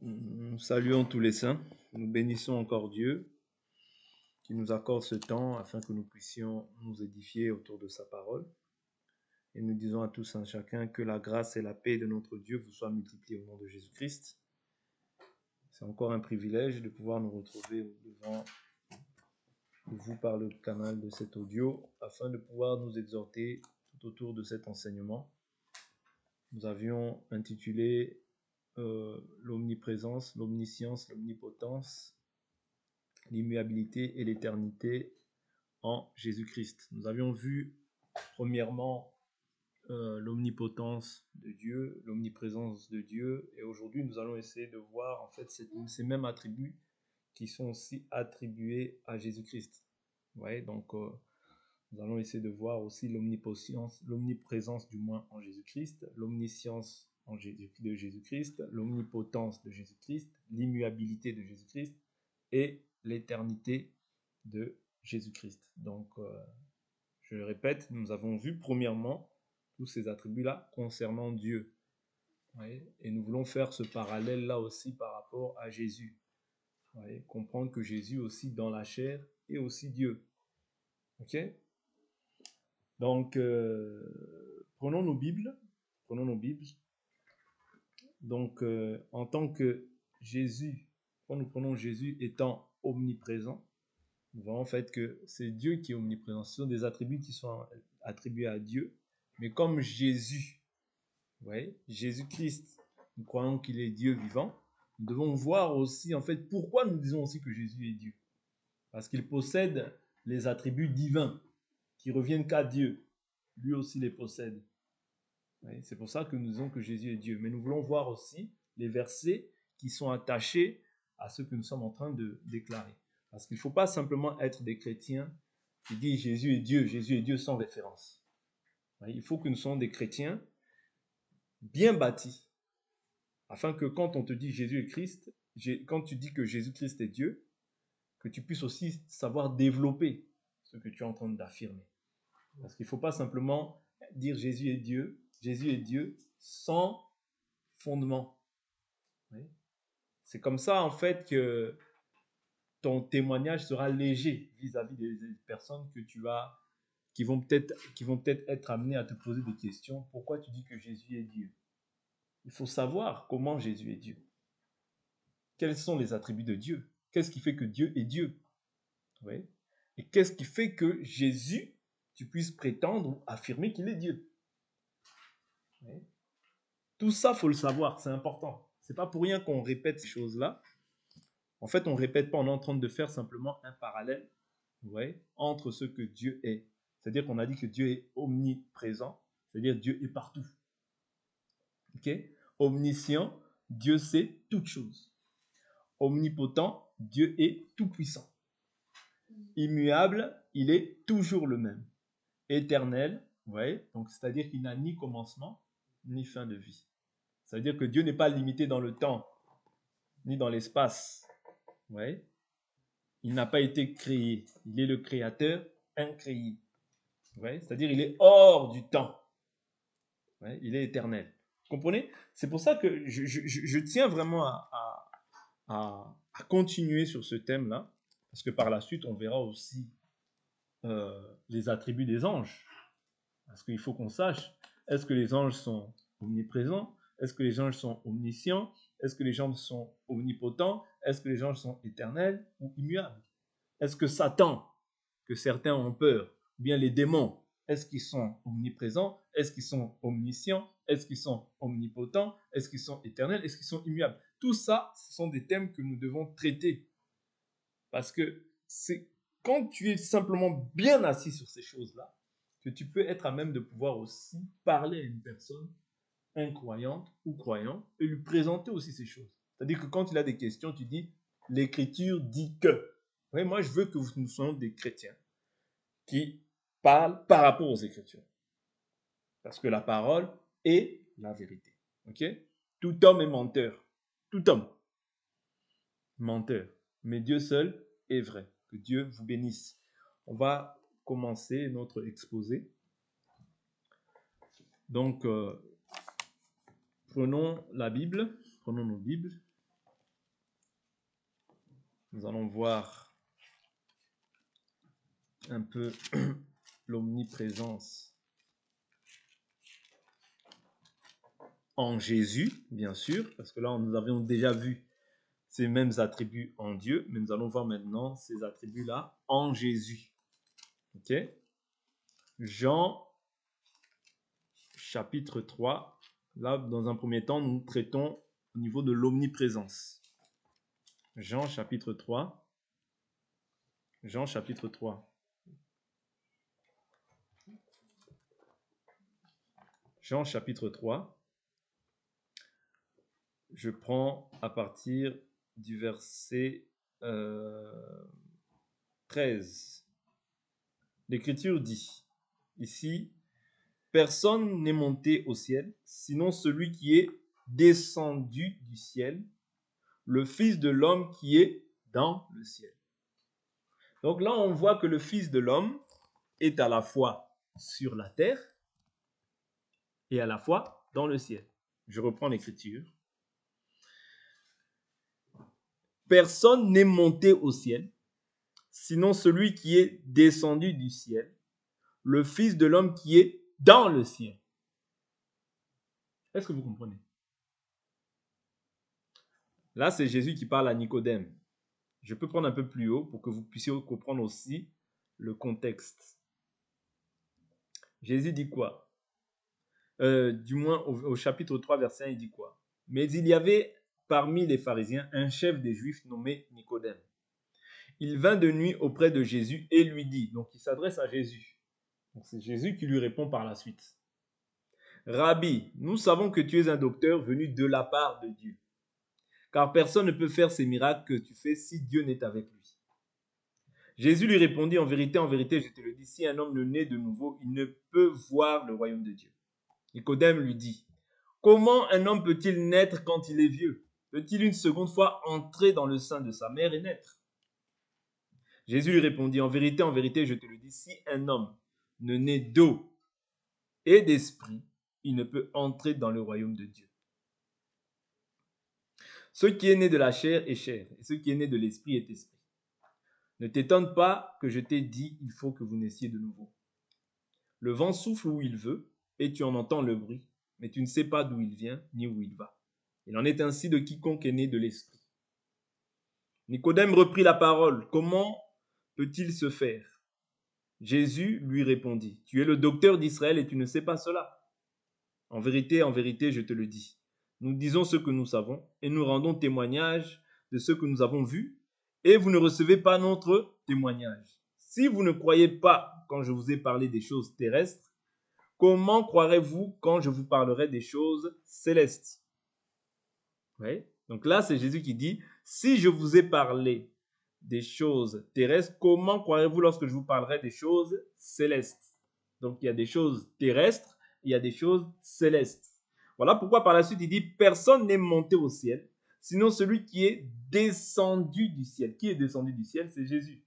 Nous saluons tous les saints, nous bénissons encore Dieu qui nous accorde ce temps afin que nous puissions nous édifier autour de sa parole. Et nous disons à tous et à chacun que la grâce et la paix de notre Dieu vous soient multipliées au nom de Jésus-Christ. C'est encore un privilège de pouvoir nous retrouver devant vous par le canal de cet audio afin de pouvoir nous exhorter tout autour de cet enseignement. Nous avions intitulé l'omniprésence, l'omniscience, l'omnipotence, l'immuabilité et l'éternité en Jésus-Christ. Nous avions vu premièrement l'omnipotence de Dieu, l'omniprésence de Dieu, et aujourd'hui nous allons essayer de voir en fait ces mêmes attributs qui sont aussi attribués à Jésus-Christ. Vous voyez, donc nous allons essayer de voir aussi l'omniprésence du moins en Jésus-Christ, l'omniscience de Jésus-Christ, l'omnipotence de Jésus-Christ, l'immuabilité de Jésus-Christ et l'éternité de Jésus-Christ. Donc, je le répète, nous avons vu premièrement tous ces attributs-là concernant Dieu. Ouais, et nous voulons faire ce parallèle-là aussi par rapport à Jésus. Ouais, comprendre que Jésus aussi dans la chair est aussi Dieu. Ok ? Donc, prenons nos Bibles. Donc, en tant que Jésus, quand nous prenons Jésus étant omniprésent, nous voyons en fait que c'est Dieu qui est omniprésent. Ce sont des attributs qui sont attribués à Dieu. Mais comme Jésus, vous voyez, Jésus-Christ, nous croyons qu'il est Dieu vivant, nous devons voir aussi, en fait, pourquoi nous disons aussi que Jésus est Dieu. Parce qu'il possède les attributs divins qui reviennent qu'à Dieu. Lui aussi les possède. Oui, c'est pour ça que nous disons que Jésus est Dieu. Mais nous voulons voir aussi les versets qui sont attachés à ce que nous sommes en train de déclarer. Parce qu'il ne faut pas simplement être des chrétiens qui disent Jésus est Dieu sans référence. Oui, il faut que nous soyons des chrétiens bien bâtis, afin que quand on te dit Jésus est Christ, quand tu dis que Jésus-Christ est Dieu, que tu puisses aussi savoir développer ce que tu es en train d'affirmer. Parce qu'il ne faut pas simplement dire Jésus est Dieu sans fondement. Oui. C'est comme ça en fait que ton témoignage sera léger vis-à-vis des personnes que tu vas, qui vont peut-être être amenées à te poser des questions. Pourquoi tu dis que Jésus est Dieu? Il faut savoir comment Jésus est Dieu. Quels sont les attributs de Dieu? Qu'est-ce qui fait que Dieu est Dieu? Oui. Et qu'est-ce qui fait que Jésus, tu puisses prétendre ou affirmer qu'il est Dieu? Oui. Tout ça, il faut le savoir, c'est important. Ce n'est pas pour rien qu'on répète ces choses-là. En fait, on ne répète pas, on est en train de faire simplement un parallèle, vous voyez, entre ce que Dieu est. C'est-à-dire qu'on a dit que Dieu est omniprésent, c'est-à-dire Dieu est partout. Ok? Omniscient, Dieu sait toutes choses. Omnipotent, Dieu est tout-puissant. Immuable, il est toujours le même. Éternel, vous voyez, donc c'est-à-dire qu'il n'a ni commencement, ni fin de vie. Ça veut dire que Dieu n'est pas limité dans le temps, ni dans l'espace. Vous voyez? Il n'a pas été créé. Il est le créateur incréé. Vous voyez? C'est-à-dire qu'il est hors du temps. Vous voyez? Il est éternel. Vous comprenez? C'est pour ça que je tiens vraiment à continuer sur ce thème-là, parce que par la suite, on verra aussi les attributs des anges. Parce qu'il faut qu'on sache, est-ce que les anges sont omniprésents? Est-ce que les anges sont omniscients? Est-ce que les anges sont omnipotents? Est-ce que les anges sont éternels ou immuables? Est-ce que Satan, que certains ont peur, ou bien les démons, est-ce qu'ils sont omniprésents? Est-ce qu'ils sont omniscients? Est-ce qu'ils sont omnipotents? Est-ce qu'ils sont éternels? Est-ce qu'ils sont immuables? Tout ça, ce sont des thèmes que nous devons traiter. Parce que c'est quand tu es simplement bien assis sur ces choses-là, que tu peux être à même de pouvoir aussi parler à une personne incroyante ou croyante et lui présenter aussi ces choses. C'est-à-dire que quand il a des questions, tu dis, l'Écriture dit que. Oui, moi, je veux que nous soyons des chrétiens qui parlent par rapport aux Écritures. Parce que la parole est la vérité. Ok? Tout homme est menteur. Tout homme. Menteur. Mais Dieu seul est vrai. Que Dieu vous bénisse. On va commencer notre exposé. Donc, prenons la Bible, prenons nos Bibles Nous allons voir un peu l'omniprésence en Jésus, bien sûr, parce que là, nous avions déjà vu ces mêmes attributs en Dieu, mais nous allons voir maintenant ces attributs-là en Jésus. Ok? Jean, chapitre 3. Là, dans un premier temps, nous traitons au niveau de l'omniprésence. Jean, chapitre 3. Jean, chapitre 3. Jean, chapitre 3. Je prends à partir du verset 13. L'Écriture dit, ici, personne n'est monté au ciel, sinon celui qui est descendu du ciel, le Fils de l'homme qui est dans le ciel. Donc là, on voit que le Fils de l'homme est à la fois sur la terre et à la fois dans le ciel. Je reprends l'Écriture. Personne n'est monté au ciel, sinon celui qui est descendu du ciel, le Fils de l'homme qui est dans le ciel. Est-ce que vous comprenez? Là, c'est Jésus qui parle à Nicodème. Je peux prendre un peu plus haut pour que vous puissiez comprendre aussi le contexte. Jésus dit quoi? Du moins au chapitre 3, verset 1, il dit quoi? Mais il y avait parmi les pharisiens un chef des Juifs nommé Nicodème. Il vint de nuit auprès de Jésus et lui dit, donc il s'adresse à Jésus. Donc c'est Jésus qui lui répond par la suite. Rabbi, nous savons que tu es un docteur venu de la part de Dieu, car personne ne peut faire ces miracles que tu fais si Dieu n'est avec lui. Jésus lui répondit, en vérité, je te le dis, si un homme ne naît de nouveau, il ne peut voir le royaume de Dieu. Nicodème lui dit, comment un homme peut-il naître quand il est vieux? Peut-il une seconde fois entrer dans le sein de sa mère et naître? Jésus lui répondit, en vérité, je te le dis, si un homme ne naît d'eau et d'esprit, il ne peut entrer dans le royaume de Dieu. Ce qui est né de la chair est chair, et ce qui est né de l'esprit est esprit. Ne t'étonne pas que je t'ai dit, il faut que vous naissiez de nouveau. Le vent souffle où il veut, et tu en entends le bruit, mais tu ne sais pas d'où il vient, ni où il va. Il en est ainsi de quiconque est né de l'esprit. Nicodème reprit la parole. Comment peut-il se faire? Jésus lui répondit, tu es le docteur d'Israël et tu ne sais pas cela. En vérité, je te le dis. Nous disons ce que nous savons et nous rendons témoignage de ce que nous avons vu et vous ne recevez pas notre témoignage. Si vous ne croyez pas quand je vous ai parlé des choses terrestres, comment croirez-vous quand je vous parlerai des choses célestes? Oui. Donc là, c'est Jésus qui dit, si je vous ai parlé des choses terrestres, comment croirez-vous lorsque je vous parlerai des choses célestes? Donc il y a des choses terrestres, il y a des choses célestes. Voilà pourquoi par la suite il dit, personne n'est monté au ciel, sinon celui qui est descendu du ciel. Qui est descendu du ciel? C'est Jésus.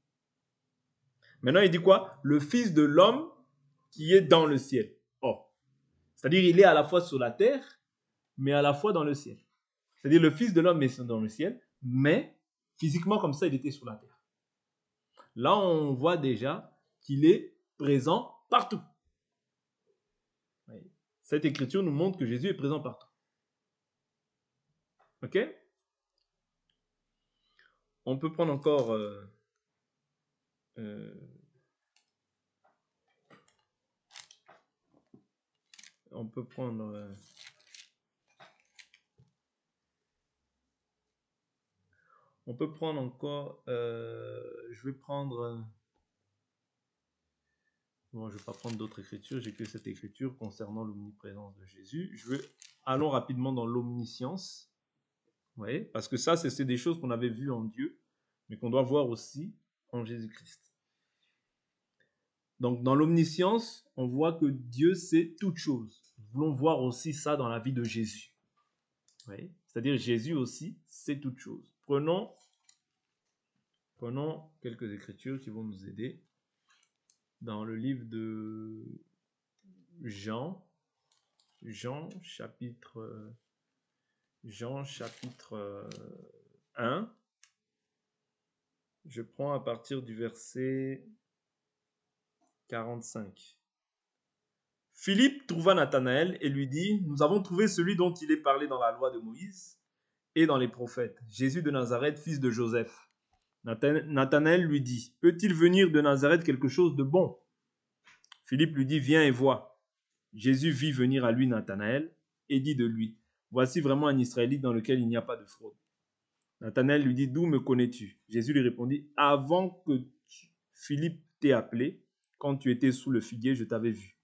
Maintenant il dit quoi? Le Fils de l'homme qui est dans le ciel. Oh, c'est-à-dire il est à la fois sur la terre, mais à la fois dans le ciel. C'est-à-dire le Fils de l'homme est dans le ciel, mais physiquement comme ça, il était sur la terre. Là, on voit déjà qu'il est présent partout. Cette écriture nous montre que Jésus est présent partout. Ok? On peut prendre encore... on peut prendre... on peut prendre encore... je vais prendre... bon, je ne vais pas prendre d'autres écritures. J'ai que cette écriture concernant l'omniprésence de Jésus. Allons rapidement dans l'omniscience. Vous voyez? Parce que ça, c'est des choses qu'on avait vues en Dieu, mais qu'on doit voir aussi en Jésus-Christ. Donc, dans l'omniscience, on voit que Dieu sait toutes choses. Nous voulons voir aussi ça dans la vie de Jésus. Vous voyez? C'est-à-dire Jésus aussi sait toutes choses. Prenons quelques écritures qui vont nous aider. Dans le livre de Jean chapitre 1. Je prends à partir du verset 45. Philippe trouva Nathanaël et lui dit, nous avons trouvé celui dont il est parlé dans la loi de Moïse et dans les prophètes, Jésus de Nazareth, fils de Joseph. Nathanaël lui dit, peut-il venir de Nazareth quelque chose de bon? Philippe lui dit, viens et vois. Jésus vit venir à lui Nathanaël et dit de lui, voici vraiment un Israélite dans lequel il n'y a pas de fraude. Nathanaël lui dit, d'où me connais-tu? Jésus lui répondit, avant que Philippe t'ait appelé, quand tu étais sous le figuier, je t'avais vu.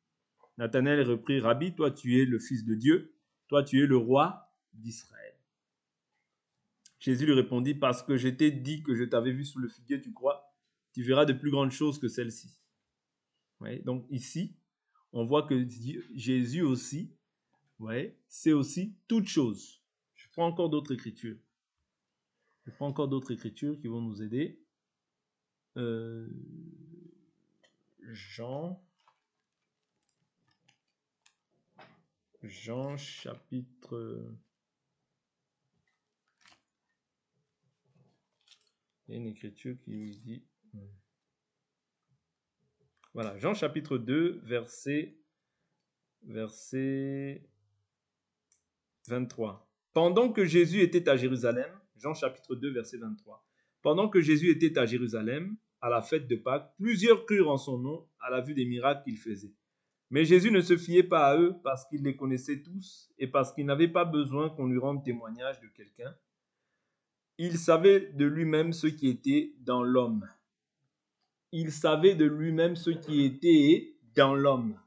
Nathanaël reprit, Rabbi, toi tu es le Fils de Dieu, toi tu es le roi d'Israël. Jésus lui répondit, parce que je t'ai dit que je t'avais vu sous le figuier, tu crois? Tu verras de plus grandes choses que celles-ci. Ouais, donc ici, on voit que Jésus aussi, ouais, c'est aussi toute chose. Je prends encore d'autres écritures. Je prends encore d'autres écritures qui vont nous aider. Jean chapitre... Il y a une écriture qui dit... Voilà, Jean chapitre 2, verset 23. Pendant que Jésus était à Jérusalem, Jean chapitre 2, verset 23. Pendant que Jésus était à Jérusalem, à la fête de Pâques, plusieurs crurent en son nom à la vue des miracles qu'il faisait. Mais Jésus ne se fiait pas à eux parce qu'il les connaissait tous et parce qu'il n'avait pas besoin qu'on lui rende témoignage de quelqu'un. Il savait de lui-même ce qui était dans l'homme. Il savait de lui-même ce qui était dans l'homme.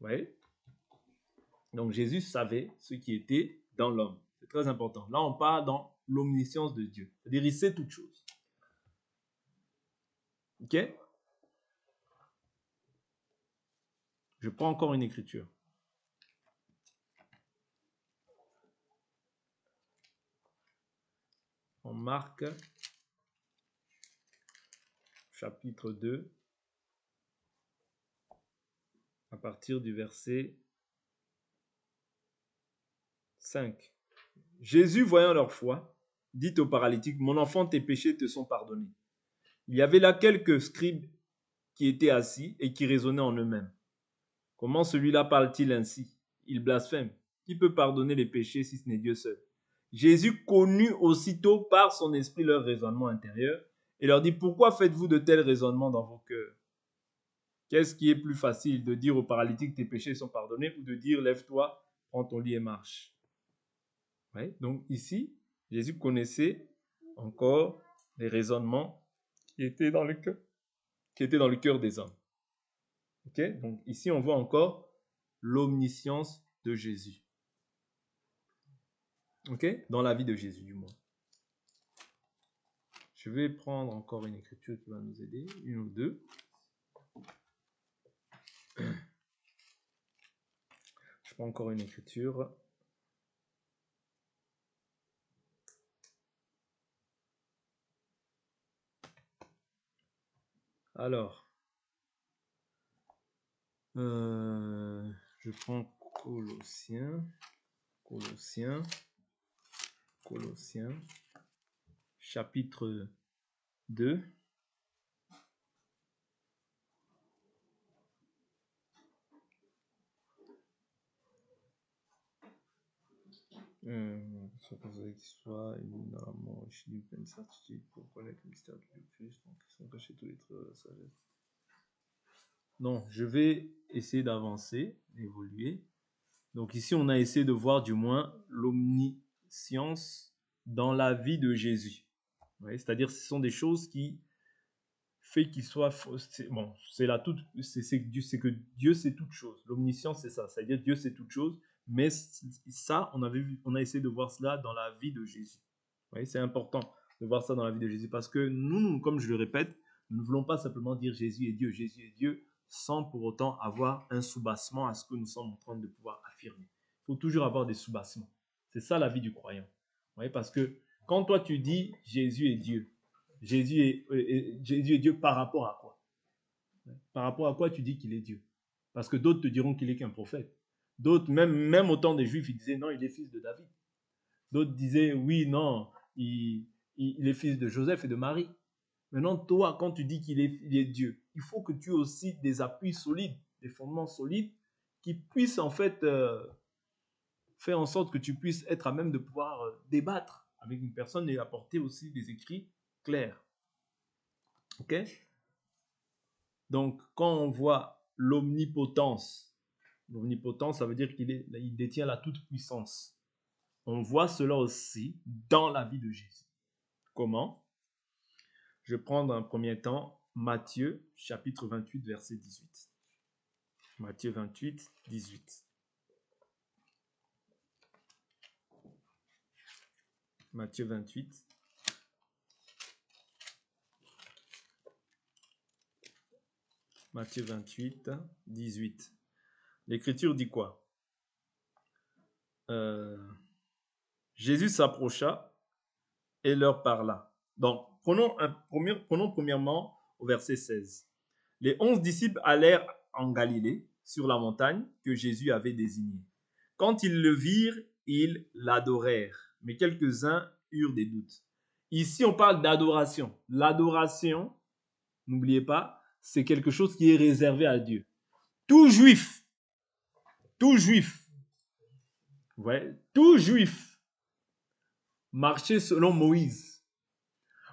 Oui. Donc Jésus savait ce qui était dans l'homme. C'est très important. Là, on parle dans l'omniscience de Dieu. C'est-à-dire, il sait toutes choses. Ok? Je prends encore une écriture. En Marc, chapitre 2, à partir du verset 5. Jésus, voyant leur foi, dit au paralytique, mon enfant, tes péchés te sont pardonnés. Il y avait là quelques scribes qui étaient assis et qui raisonnaient en eux-mêmes. Comment celui-là parle-t-il ainsi? Il blasphème. Qui peut pardonner les péchés si ce n'est Dieu seul? Jésus connut aussitôt par son esprit leur raisonnement intérieur et leur dit, pourquoi faites-vous de tels raisonnements dans vos cœurs? Qu'est-ce qui est plus facile, de dire au paralytique tes péchés sont pardonnés ou de dire lève-toi, prends ton lit et marche? Ouais, donc ici, Jésus connaissait encore les raisonnements qui étaient dans le cœur des hommes. Okay? Donc ici, on voit encore l'omniscience de Jésus. Okay? Dans la vie de Jésus, du moins. Je vais prendre encore une écriture qui va nous aider, une ou deux. Je prends encore une écriture. Alors, je prends Colossiens, chapitre 2. Soit dans la mort, je dis pleine certitude pour connaître le mystère du Christ, donc ils sont cachés tous les traits de la sagesse. Non, je vais essayer d'avancer, d'évoluer. Donc ici, on a essayé de voir du moins l'omniscience dans la vie de Jésus. Ouais, c'est-à-dire, ce sont des choses qui fait qu'il soit... Bon, c'est que Dieu sait toutes choses. L'omniscience, c'est ça. C'est-à-dire, Dieu sait toutes choses. Mais ça, on a essayé de voir cela dans la vie de Jésus. Ouais, c'est important de voir ça dans la vie de Jésus. Parce que nous, comme je le répète, nous ne voulons pas simplement dire Jésus est Dieu, sans pour autant avoir un soubassement à ce que nous sommes en train de pouvoir affirmer. Il faut toujours avoir des soubassements. C'est ça la vie du croyant. Ouais, parce que quand toi tu dis Jésus est Dieu, Jésus est Dieu par rapport à quoi? Par rapport à quoi tu dis qu'il est Dieu? Parce que d'autres te diront qu'il est qu'un prophète. D'autres, même au temps des Juifs, ils disaient non, il est fils de David. D'autres disaient oui, non, il il est fils de Joseph et de Marie. Maintenant, toi, quand tu dis qu'il est Dieu, il faut que tu aies aussi des appuis solides, des fondements solides qui puissent en fait faire en sorte que tu puisses être à même de pouvoir débattre avec une personne et apporter aussi des écrits clairs. Ok? Donc, quand on voit l'omnipotence, l'omnipotence, ça veut dire qu'il détient la toute-puissance. On voit cela aussi dans la vie de Jésus. Comment? Je vais prendre un premier temps Matthieu, chapitre 28, verset 18. Matthieu 28, 18. Matthieu 28. Matthieu 28, 18. L'Écriture dit quoi? Jésus s'approcha et leur parla. Donc, prenons premièrement au verset 16. Les 11 disciples allèrent en Galilée, sur la montagne que Jésus avait désignée. Quand ils le virent, ils l'adorèrent, mais quelques-uns eurent des doutes. Ici, on parle d'adoration. L'adoration, n'oubliez pas, c'est quelque chose qui est réservé à Dieu. Tout juif, ouais, tout juif marchait selon Moïse.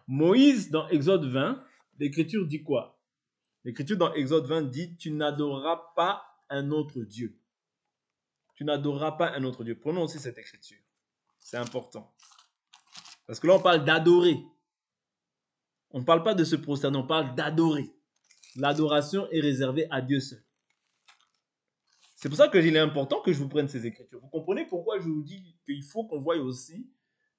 Moïse, dans Exode 20, l'Écriture dit quoi? L'Écriture dans Exode 20 dit, tu n'adoreras pas un autre Dieu. Tu n'adoreras pas un autre Dieu. Prenons aussi cette Écriture. C'est important. Parce que là, on parle d'adorer. On ne parle pas de se prosterner, on parle d'adorer. L'adoration est réservée à Dieu seul. C'est pour ça qu'il est important que je vous prenne ces Écritures. Vous comprenez pourquoi je vous dis qu'il faut qu'on voie aussi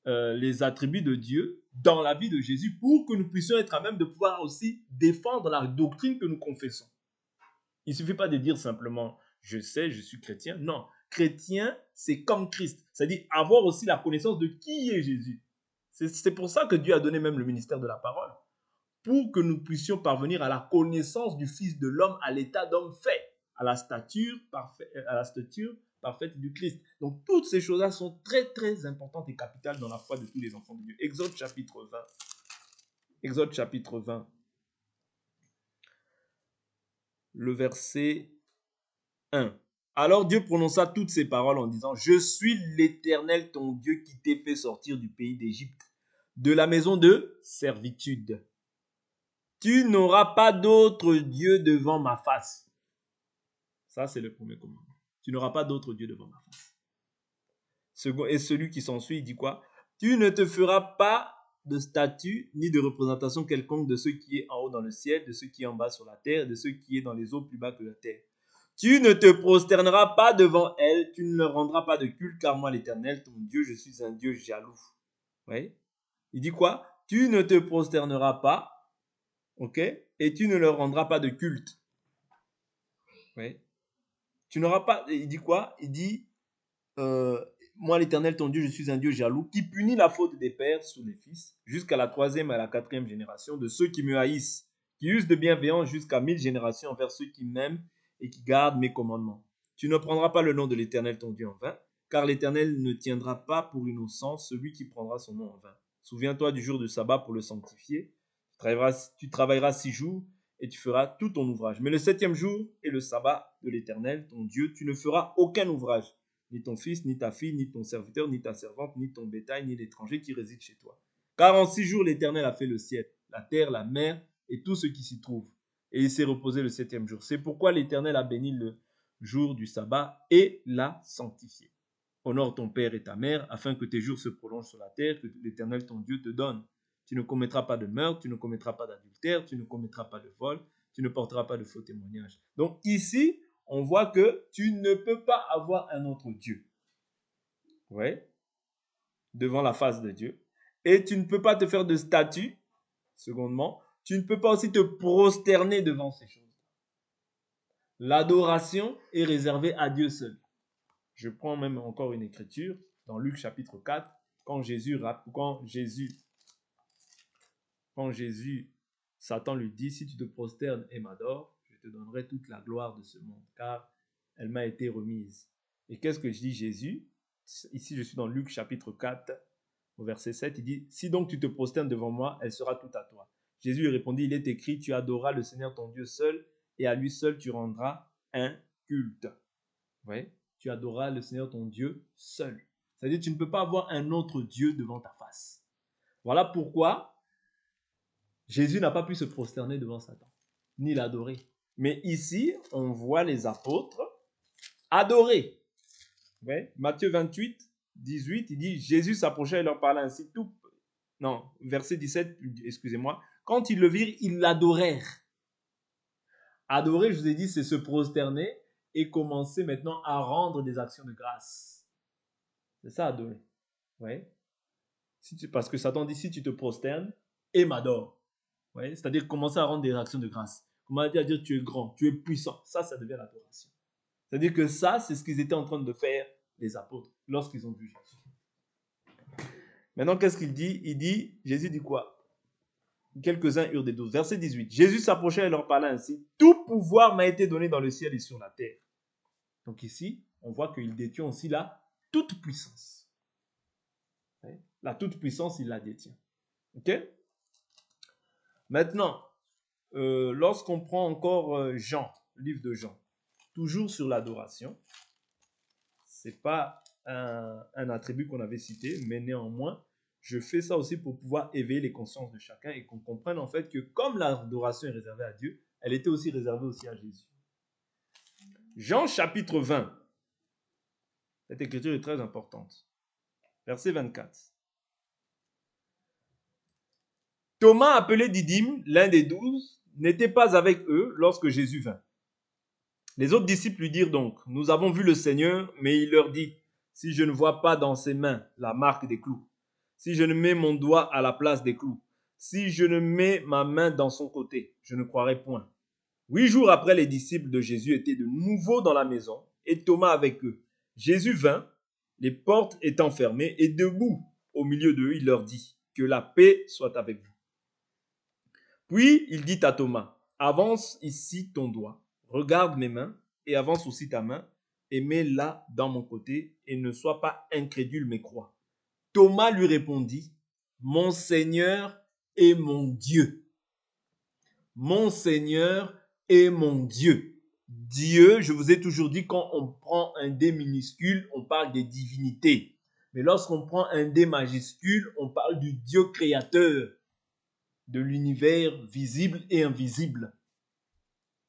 les attributs de Dieu dans la vie de Jésus pour que nous puissions être à même de pouvoir aussi défendre la doctrine que nous confessons. Il ne suffit pas de dire simplement « je sais, je suis chrétien ». Non, chrétien, c'est comme Christ. C'est-à-dire avoir aussi la connaissance de qui est Jésus. C'est pour ça que Dieu a donné même le ministère de la parole. Pour que nous puissions parvenir à la connaissance du Fils de l'homme, à l'état d'homme fait, à la stature parfaite du Christ. Donc toutes ces choses-là sont très très importantes et capitales dans la foi de tous les enfants de Dieu. Exode chapitre 20. Exode chapitre 20. Le verset 1. Alors Dieu prononça toutes ces paroles en disant, je suis l'Éternel ton Dieu qui t'ai fait sortir du pays d'Égypte, de la maison de servitude. Tu n'auras pas d'autre Dieu devant ma face. Ça, c'est le premier commandement. Tu n'auras pas d'autre Dieu devant ma face. Et celui qui s'ensuit, il dit quoi? Tu ne te feras pas de statue ni de représentation quelconque de ce qui est en haut dans le ciel, de ce qui est en bas sur la terre, de ce qui est dans les eaux plus bas que la terre. Tu ne te prosterneras pas devant elle, tu ne leur rendras pas de culte, car moi, l'Éternel, ton Dieu, je suis un Dieu jaloux. Oui. Il dit quoi? Tu ne te prosterneras pas, ok? Et tu ne leur rendras pas de culte. Oui. Tu n'auras pas. Il dit quoi? Il dit moi, l'Éternel, ton Dieu, je suis un Dieu jaloux qui punit la faute des pères sur les fils jusqu'à la 3e et à la 4e génération de ceux qui me haïssent, qui usent de bienveillance jusqu'à 1000 générations envers ceux qui m'aiment et qui gardent mes commandements. Tu ne prendras pas le nom de l'Éternel, ton Dieu, en vain, car l'Éternel ne tiendra pas pour innocent celui qui prendra son nom en vain. Souviens-toi du jour du sabbat pour le sanctifier. Tu travailleras 6 jours et tu feras tout ton ouvrage. Mais le 7e jour est le sabbat de l'Éternel, ton Dieu. Tu ne feras aucun ouvrage, ni ton fils, ni ta fille, ni ton serviteur, ni ta servante, ni ton bétail, ni l'étranger qui réside chez toi. Car en 6 jours, l'Éternel a fait le ciel, la terre, la mer et tout ce qui s'y trouve. Et il s'est reposé le 7e jour. C'est pourquoi l'Éternel a béni le jour du sabbat et l'a sanctifié. Honore ton père et ta mère, afin que tes jours se prolongent sur la terre, que l'Éternel ton Dieu te donne. Tu ne commettras pas de meurtre, tu ne commettras pas d'adultère, tu ne commettras pas de vol, tu ne porteras pas de faux témoignages. Donc ici, on voit que tu ne peux pas avoir un autre Dieu. Ouais. Devant la face de Dieu. Et tu ne peux pas te faire de statue. Secondement, tu ne peux pas aussi te prosterner devant ces choses. L'adoration est réservée à Dieu seul. Je prends même encore une écriture dans Luc chapitre 4, quand Jésus, Satan lui dit, si tu te prosternes et m'adores, je te donnerai toute la gloire de ce monde, car elle m'a été remise. Et qu'est-ce que dit Jésus? Ici, je suis dans Luc chapitre 4, au verset 7, il dit « Si donc tu te prosternes devant moi, elle sera toute à toi. » Jésus lui répondit « Il est écrit, tu adoreras le Seigneur ton Dieu seul, et à lui seul tu rendras un culte. » Vous voyez? Tu adoreras le Seigneur ton Dieu seul. C'est-à-dire tu ne peux pas avoir un autre Dieu devant ta face. Voilà pourquoi Jésus n'a pas pu se prosterner devant Satan, ni l'adorer. Mais ici, on voit les apôtres adorer. Ouais. Matthieu 28, 18, il dit, Jésus s'approcha et leur parla ainsi. Verset 17, excusez-moi. Quand ils le virent, ils l'adorèrent. Adorer, je vous ai dit, c'est se prosterner et commencer maintenant à rendre des actions de grâce. C'est ça, adorer. Ouais. Parce que Satan dit, si tu te prosternes et m'adores. Ouais. C'est-à-dire commencer à rendre des actions de grâce. Commencer à dire, tu es grand, tu es puissant. Ça devient l'adoration. C'est-à-dire que ça, c'est ce qu'ils étaient en train de faire, les apôtres, lorsqu'ils ont vu Jésus. Maintenant, qu'est-ce qu'il dit? Jésus dit quoi? Quelques-uns eurent des doutes. Verset 18. Jésus s'approcha et leur parla ainsi. Tout pouvoir m'a été donné dans le ciel et sur la terre. Donc ici, on voit qu'il détient aussi la toute puissance. La toute puissance, il la détient. Ok? Maintenant, lorsqu'on prend encore Jean, le livre de Jean, toujours sur l'adoration, ce n'est pas un attribut qu'on avait cité, mais néanmoins, je fais ça aussi pour pouvoir éveiller les consciences de chacun et qu'on comprenne en fait que comme l'adoration est réservée à Dieu, elle était aussi réservée aussi à Jésus. Jean chapitre 20. Cette écriture est très importante. Verset 24. Thomas, appelé Didyme, l'un des 12, n'était pas avec eux lorsque Jésus vint. Les autres disciples lui dirent donc, « Nous avons vu le Seigneur, mais il leur dit, si je ne vois pas dans ses mains la marque des clous, si je ne mets mon doigt à la place des clous, si je ne mets ma main dans son côté, je ne croirai point. » 8 jours après, les disciples de Jésus étaient de nouveau dans la maison, et Thomas avec eux. Jésus vint, les portes étant fermées, et debout au milieu d'eux, il leur dit, « Que la paix soit avec vous. » Puis il dit à Thomas, « Avance ici ton doigt, regarde mes mains, et avance aussi ta main, et mets-la dans mon côté, et ne sois pas incrédule, mais crois. » Thomas lui répondit, « Mon Seigneur et mon Dieu. » Mon Seigneur et mon Dieu. Dieu, je vous ai toujours dit, quand on prend un D minuscule, on parle des divinités. Mais lorsqu'on prend un D majuscule, on parle du Dieu créateur de l'univers visible et invisible.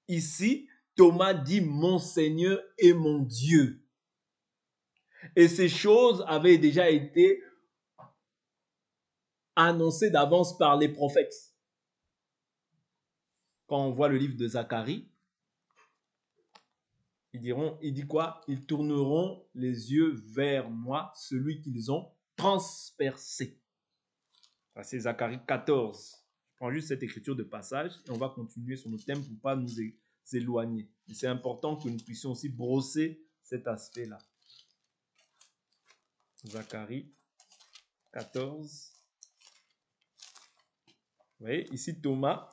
Ici, Thomas dit « Mon Seigneur et mon Dieu ». Et ces choses avaient déjà été annoncées d'avance par les prophètes. Quand on voit le livre de Zacharie, il dit quoi? Ils tourneront les yeux vers moi, celui qu'ils ont transpercé. C'est Zacharie 14. Je prends juste cette écriture de passage et on va continuer sur nos thèmes pour ne pas nous éloigner. C'est important que nous puissions aussi brosser cet aspect-là. Zacharie 14. Vous voyez, ici Thomas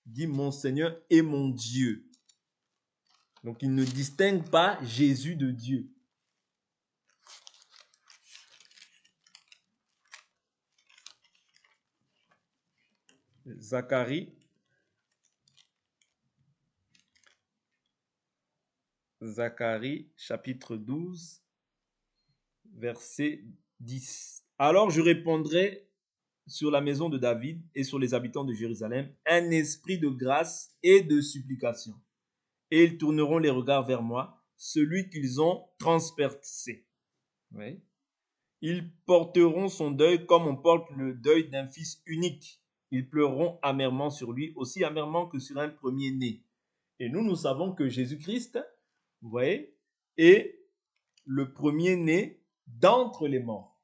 dit « Mon Seigneur et mon Dieu ». Donc il ne distingue pas Jésus de Dieu. Zacharie chapitre 12, verset 10. Alors je répandrai sur la maison de David et sur les habitants de Jérusalem un esprit de grâce et de supplication. Et ils tourneront les regards vers moi, celui qu'ils ont transpercé. Oui. Ils porteront son deuil comme on porte le deuil d'un fils unique. Ils pleureront amèrement sur lui, aussi amèrement que sur un premier-né. Et nous savons que Jésus-Christ, vous voyez, est le premier-né d'entre les morts.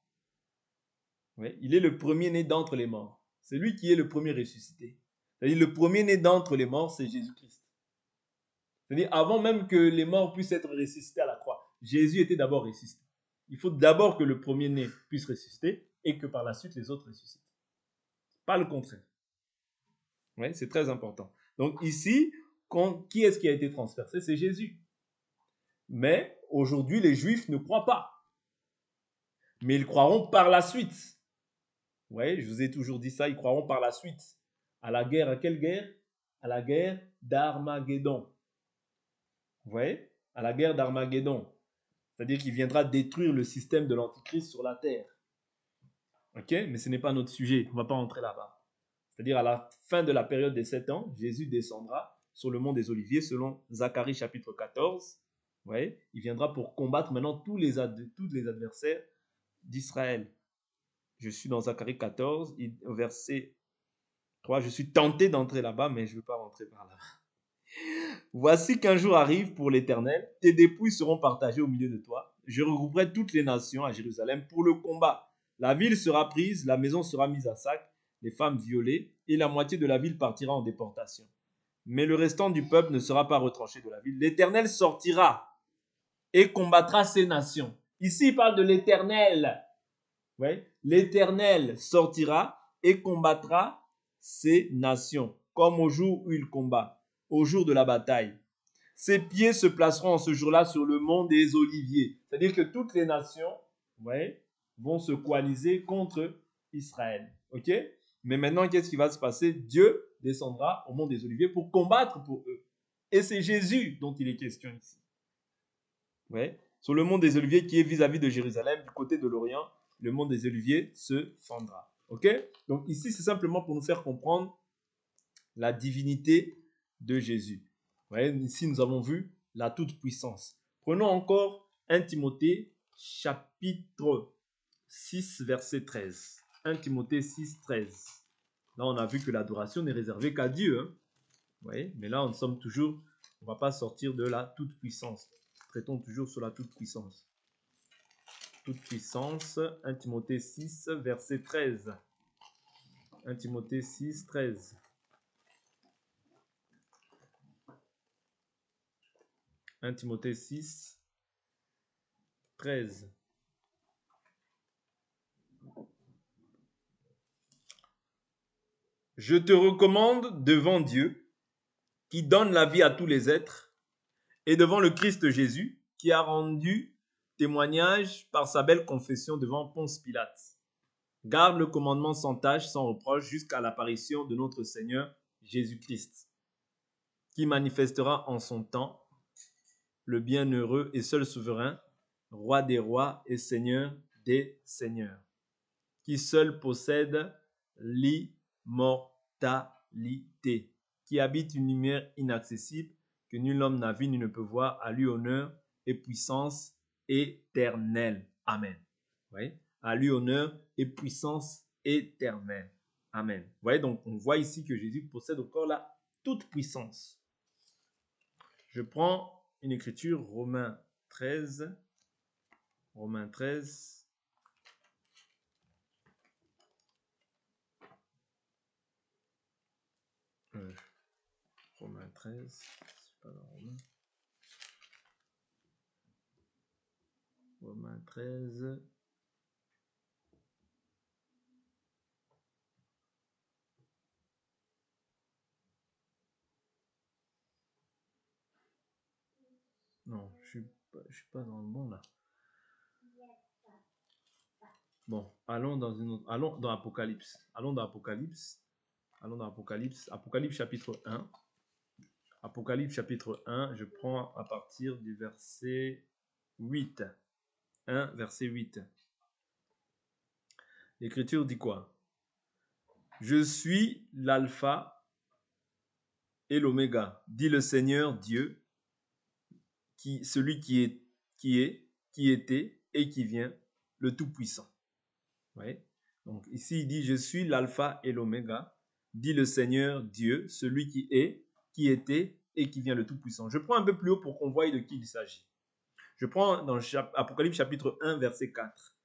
Oui, il est le premier-né d'entre les morts. C'est lui qui est le premier ressuscité. C'est-à-dire le premier-né d'entre les morts, c'est Jésus-Christ. C'est-à-dire avant même que les morts puissent être ressuscités à la croix, Jésus était d'abord ressuscité. Il faut d'abord que le premier-né puisse ressusciter et que par la suite les autres ressuscitent. Pas le contraire. Oui, c'est très important. Donc ici, qui est-ce qui a été transpercé? C'est Jésus. Mais aujourd'hui, les Juifs ne croient pas. Mais ils croiront par la suite. Vous voyez, je vous ai toujours dit ça, ils croiront par la suite à la guerre. À quelle guerre? À la guerre d'Armageddon. Vous voyez? À la guerre d'Armageddon. C'est-à-dire qu'il viendra détruire le système de l'Antichrist sur la terre. Ok? Mais ce n'est pas notre sujet. On ne va pas rentrer là-bas. C'est-à-dire à la fin de la période des 7 ans, Jésus descendra sur le mont des Oliviers selon Zacharie chapitre 14. Vous voyez? Il viendra pour combattre maintenant tous les adversaires d'Israël. Je suis dans Zacharie 14, au verset 3. Je suis tenté d'entrer là-bas, mais je ne veux pas rentrer par là. Voici qu'un jour arrive pour l'Éternel, tes dépouilles seront partagées au milieu de toi. Je regrouperai toutes les nations à Jérusalem pour le combat. La ville sera prise, la maison sera mise à sac, les femmes violées, et la moitié de la ville partira en déportation. Mais le restant du peuple ne sera pas retranché de la ville. L'Éternel sortira et combattra ces nations. Ici, il parle de l'Éternel. Ouais. L'Éternel sortira et combattra ces nations, comme au jour où il combat, au jour de la bataille. Ses pieds se placeront en ce jour-là sur le mont des Oliviers. C'est-à-dire que toutes les nations, ouais, vont se coaliser contre Israël. Ok? Mais maintenant, qu'est-ce qui va se passer? Dieu descendra au mont des Oliviers pour combattre pour eux. Et c'est Jésus dont il est question ici. Ouais. Sur le mont des Oliviers qui est vis-à-vis de Jérusalem, du côté de l'Orient, le mont des Oliviers se fendra. Ok? Donc ici, c'est simplement pour nous faire comprendre la divinité de Jésus. Vous voyez, ici, nous avons vu la toute-puissance. Prenons encore 1 Timothée chapitre 6, verset 13. 1 Timothée 6, 13. Là, on a vu que l'adoration n'est réservée qu'à Dieu. Hein? Vous voyez? Mais là, on ne va pas sortir de la toute-puissance. Traitons toujours sur la toute-puissance. Toute-puissance, 1 Timothée 6, verset 13. 1 Timothée 6, 13. 1 Timothée 6, 13. Je te recommande devant Dieu, qui donne la vie à tous les êtres, et devant le Christ Jésus, qui a rendu témoignage par sa belle confession devant Ponce Pilate. Garde le commandement sans tâche, sans reproche, jusqu'à l'apparition de notre Seigneur Jésus-Christ, qui manifestera en son temps le bienheureux et seul souverain, roi des rois et seigneur des seigneurs, qui seul possède l'immortalité, qui habite une lumière inaccessible, que nul homme n'a vu ni ne peut voir, à lui honneur et puissance éternelle. Amen. Vous voyez? À lui honneur et puissance éternelle. Amen. Vous voyez, donc on voit ici que Jésus possède encore la toute puissance. Je prends une écriture, Romains 13. Romains 13. Romains 13. C'est pas dans Romains. Romains 13. Non, je suis pas dans le bon là. Bon, allons dans une autre. Allons dans Apocalypse. Allons dans Apocalypse. Allons dans Apocalypse. Apocalypse chapitre 1. Apocalypse chapitre 1, je prends à partir du verset 8. 1, verset 8. L'Écriture dit quoi? Je suis l'alpha et l'oméga, dit le Seigneur Dieu, celui qui était et qui vient, le Tout-Puissant. Ouais. Donc ici, il dit, je suis l'alpha et l'oméga, dit le Seigneur Dieu, celui qui est, qui était et qui vient, le Tout-Puissant. Je prends un peu plus haut pour qu'on voie de qui il s'agit. Je prends dans Apocalypse chapitre 1, verset 4.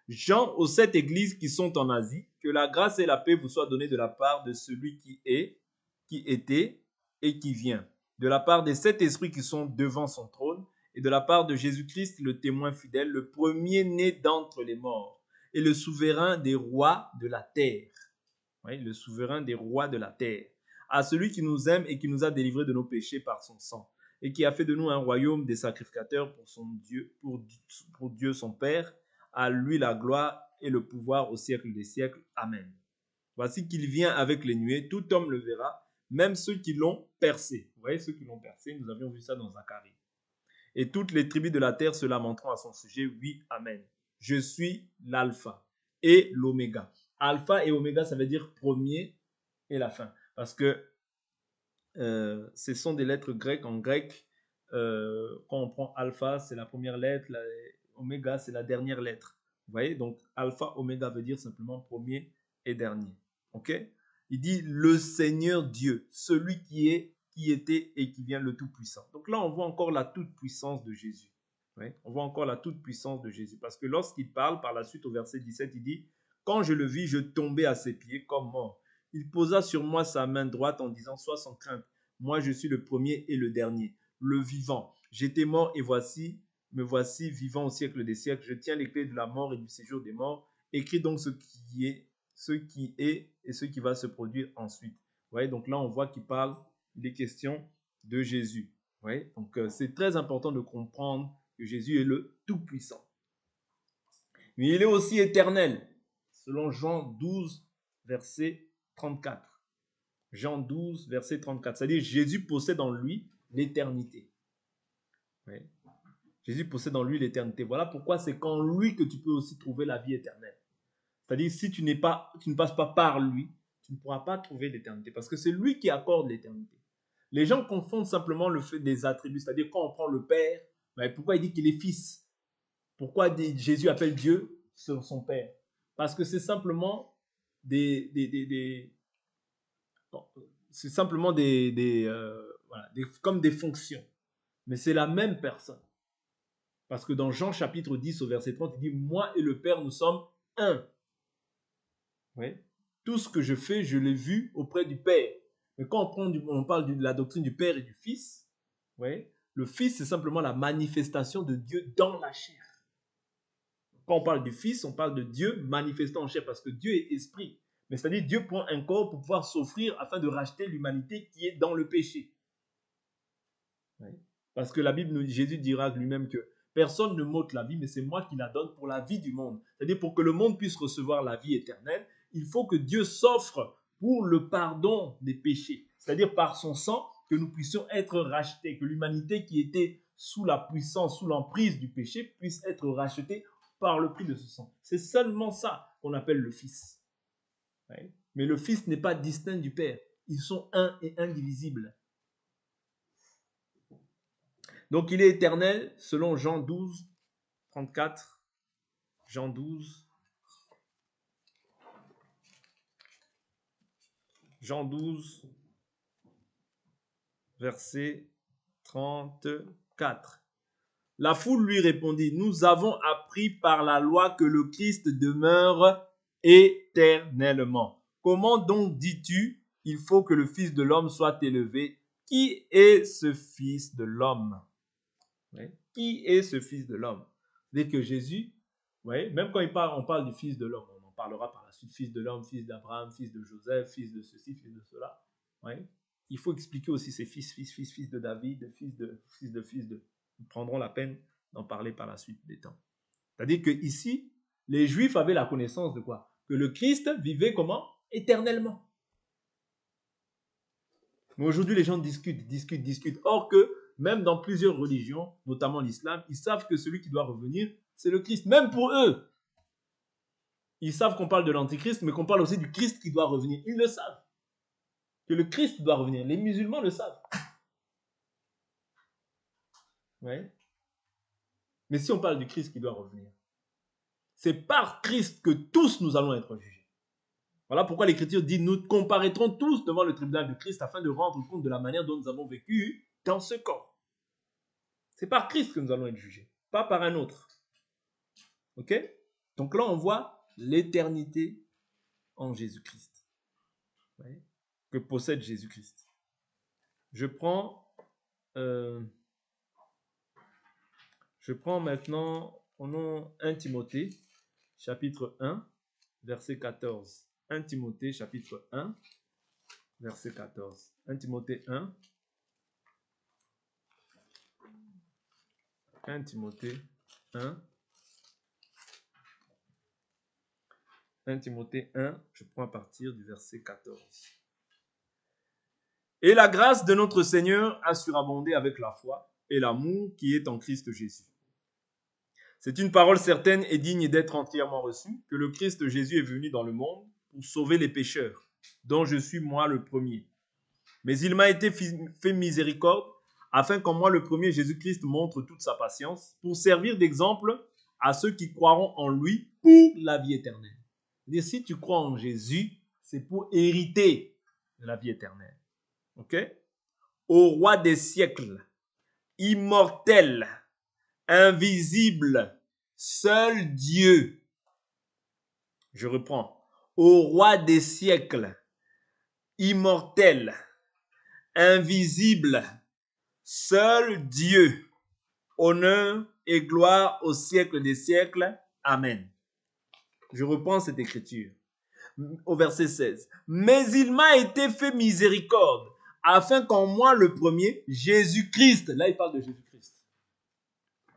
Jean aux 7 églises qui sont en Asie, que la grâce et la paix vous soient données de la part de celui qui est, qui était et qui vient, de la part des 7 esprits qui sont devant son trône, et de la part de Jésus-Christ, le témoin fidèle, le premier-né d'entre les morts, et le souverain des rois de la terre. Oui, le souverain des rois de la terre. À celui qui nous aime et qui nous a délivrés de nos péchés par son sang, et qui a fait de nous un royaume des sacrificateurs pour son Dieu, pour Dieu son Père. À lui la gloire et le pouvoir au siècle des siècles. Amen. Voici qu'il vient avec les nuées, tout homme le verra, même ceux qui l'ont percé. Vous voyez ceux qui l'ont percé, nous avions vu ça dans Zacharie. Et toutes les tribus de la terre se lamenteront à son sujet. Oui, amen. Je suis l'alpha et l'oméga. Alpha et oméga, ça veut dire premier et la fin. Parce que ce sont des lettres grecques. En grec, quand on prend alpha, c'est la première lettre, oméga, c'est la dernière lettre. Vous voyez, donc alpha, oméga veut dire simplement premier et dernier. Ok? Il dit le Seigneur Dieu, celui qui est, qui était et qui vient, le Tout-Puissant. Donc là, on voit encore la toute-puissance de Jésus. Ouais, on voit encore la toute-puissance de Jésus. Parce que lorsqu'il parle, par la suite au verset 17, il dit « Quand je le vis, je tombai à ses pieds comme mort. Il posa sur moi sa main droite en disant « Sois sans crainte, moi je suis le premier et le dernier, le vivant. J'étais mort et voici, me voici vivant au siècle des siècles. Je tiens les clés de la mort et du séjour des morts. Écris donc ce qui est et ce qui va se produire ensuite. » Vous voyez, donc là on voit qu'il parle des questions de Jésus. Vous voyez, donc c'est très important de comprendre que Jésus est le Tout-Puissant. Mais il est aussi éternel, selon Jean 12, verset 34. Jean 12, verset 34. C'est-à-dire Jésus possède en lui l'éternité. Oui. Jésus possède en lui l'éternité. Voilà pourquoi c'est qu'en lui que tu peux aussi trouver la vie éternelle. C'est-à-dire si tu ne passes pas par lui, tu ne pourras pas trouver l'éternité. Parce que c'est lui qui accorde l'éternité. Les gens confondent simplement le fait des attributs. C'est-à-dire quand on prend le Père, ben pourquoi il dit qu'il est fils? Pourquoi Jésus appelle Dieu son Père? Parce que c'est simplement c'est simplement comme des fonctions. Mais c'est la même personne. Parce que dans Jean chapitre 10 au verset 30, il dit « Moi et le Père, nous sommes un. » Oui. Tout ce que je fais, je l'ai vu auprès du Père. Mais quand on parle de la doctrine du Père et du Fils, oui, le Fils, c'est simplement la manifestation de Dieu dans la chair. Quand on parle du Fils, on parle de Dieu manifestant en chair parce que Dieu est esprit. Mais c'est-à-dire Dieu prend un corps pour pouvoir s'offrir afin de racheter l'humanité qui est dans le péché. Oui. Parce que la Bible, Jésus dira lui-même que personne ne m'ôte la vie, mais c'est moi qui la donne pour la vie du monde. C'est-à-dire pour que le monde puisse recevoir la vie éternelle, il faut que Dieu s'offre pour le pardon des péchés. C'est-à-dire par son sang que nous puissions être rachetés, que l'humanité qui était sous la puissance, sous l'emprise du péché puisse être rachetée par le prix de ce sang. C'est seulement ça qu'on appelle le Fils. Oui. Mais le Fils n'est pas distinct du Père. Ils sont un et indivisibles. Donc il est éternel selon Jean 12, 34. Jean 12. Jean 12, verset 34. La foule lui répondit, nous avons appris par la loi que le Christ demeure éternellement. Comment donc dis-tu, il faut que le Fils de l'homme soit élevé? Qui est ce Fils de l'homme? Oui. Qui est ce Fils de l'homme? Dès que Jésus, oui, même quand on parle du Fils de l'homme, on en parlera par la suite, Fils de l'homme, Fils d'Abraham, Fils de Joseph, Fils de ceci, Fils de cela. Oui. Il faut expliquer aussi ces fils de David, fils de. Nous prendrons la peine d'en parler par la suite des temps. C'est-à-dire que ici, les Juifs avaient la connaissance de quoi? Que le Christ vivait comment? Éternellement. Mais aujourd'hui, les gens discutent. Or que, même dans plusieurs religions, notamment l'islam, ils savent que celui qui doit revenir, c'est le Christ. Même pour eux. Ils savent qu'on parle de l'Antichrist, mais qu'on parle aussi du Christ qui doit revenir. Ils le savent. Que le Christ doit revenir. Les musulmans le savent. Ouais. Mais si on parle du Christ qui doit revenir, c'est par Christ que tous nous allons être jugés. Voilà pourquoi l'Écriture dit, nous comparaîtrons tous devant le tribunal de Christ afin de rendre compte de la manière dont nous avons vécu dans ce corps. C'est par Christ que nous allons être jugés, pas par un autre. Ok? Donc là, on voit l'éternité en Jésus-Christ, que possède Jésus-Christ. Je prends maintenant au nom 1 Timothée, chapitre 1, verset 14. 1 Timothée, chapitre 1, verset 14. 1 Timothée 1. 1 Timothée 1. 1 Timothée 1, je prends à partir du verset 14. Et la grâce de notre Seigneur a surabondé avec la foi et l'amour qui est en Christ Jésus. C'est une parole certaine et digne d'être entièrement reçue, que le Christ Jésus est venu dans le monde pour sauver les pécheurs, dont je suis moi le premier. Mais il m'a été fait miséricorde, afin qu'en moi le premier Jésus-Christ montre toute sa patience, pour servir d'exemple à ceux qui croiront en lui pour la vie éternelle. Et si tu crois en Jésus, c'est pour hériter de la vie éternelle. Ok? Au roi des siècles, immortel, invisible, seul Dieu. Je reprends. Au roi des siècles, immortel, invisible, seul Dieu. Honneur et gloire au siècle des siècles. Amen. Je reprends cette écriture. Au verset 16. Mais il m'a été fait miséricorde, afin qu'en moi le premier, Jésus-Christ, là il parle de Jésus-Christ,